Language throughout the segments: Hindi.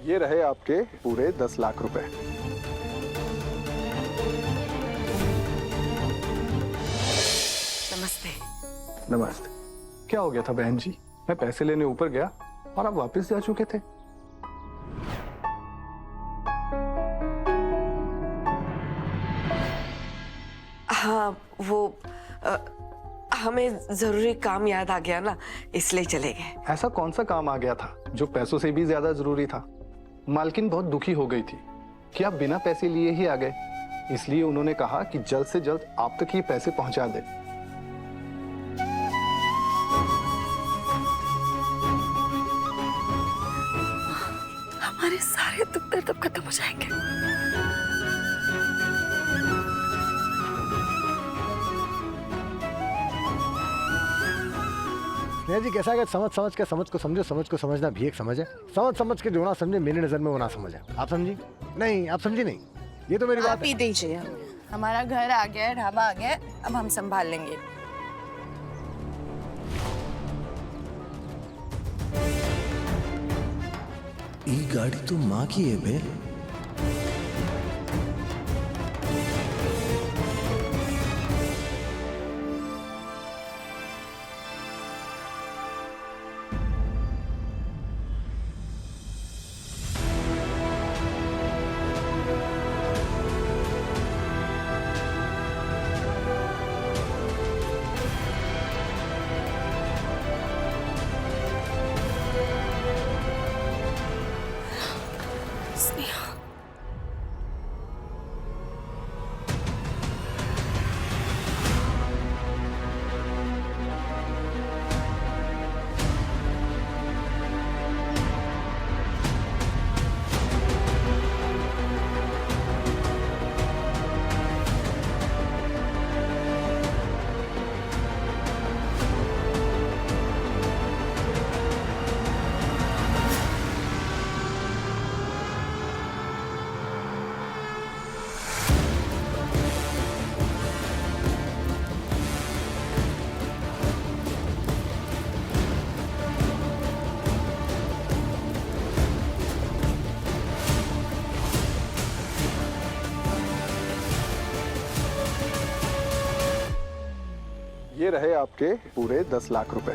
ये रहे आपके पूरे 10 लाख रुपए। नमस्ते। नमस्ते। क्या हो गया था बहन जी? मैं पैसे लेने ऊपर गया और आप वापस जा चुके थे। हाँ वो हमें जरूरी काम याद आ गया ना, इसलिए चले गए। ऐसा कौन सा काम आ गया था जो पैसों से भी ज्यादा जरूरी था? मालकिन बहुत दुखी हो गई थी कि आप बिना पैसे लिए ही आ गए, इसलिए उन्होंने कहा कि जल्द से जल्द आप तक ये पैसे पहुंचा दे। हमारे सारे दुख दर्द अब खत्म हो जाएंगे। स्नेहा जी कैसा है? समझ समझ के समझ को समझो, समझ को समझना भी एक समझ है। समझ समझ के जो ना समझे मेरी नजर में वो ना समझ है। आप समझी नहीं? आप समझी नहीं? ये तो मेरी बात आप ही दीजिए हमें। हमारा घर आ गया, ढाबा आ गया, अब हम संभाल लेंगे। ई गाड़ी तो माँ की है बे। ये रहे आपके पूरे 10 लाख रुपए।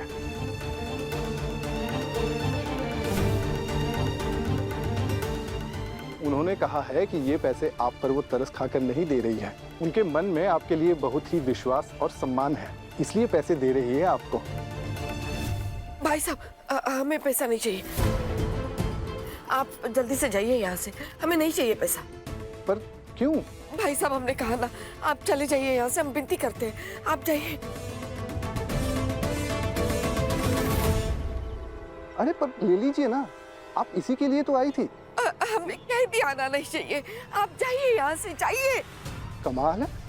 उन्होंने कहा है कि ये पैसे आप पर वो तरस खाकर नहीं दे रही है, उनके मन में आपके लिए बहुत ही विश्वास और सम्मान है, इसलिए पैसे दे रही है आपको। भाई साहब हमें पैसा नहीं चाहिए, आप जल्दी से जाइए यहाँ से, हमें नहीं चाहिए पैसा। पर क्यों? भाई साहब हमने कहा ना, आप चले जाइए यहाँ से, हम विनती करते हैं, आप जाइए। अरे पर ले लीजिए ना, आप इसी के लिए तो आई थी। हमें कहीं भी आना नहीं चाहिए, आप जाइए यहाँ से, जाइए। कमाल है।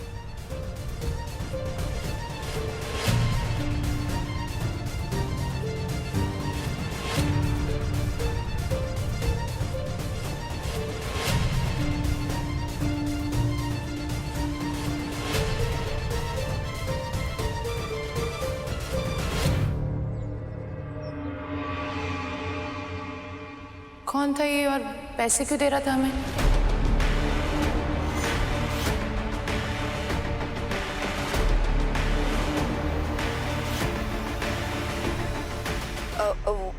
कौन था ये और पैसे क्यों दे रहा था हमें?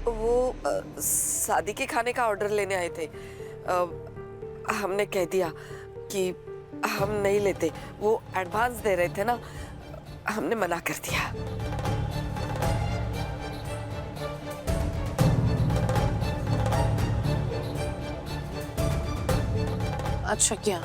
वो शादी के खाने का ऑर्डर लेने आए थे। हमने कह दिया कि हम नहीं लेते, वो एडवांस दे रहे थे ना, हमने मना कर दिया। अच्छा किया।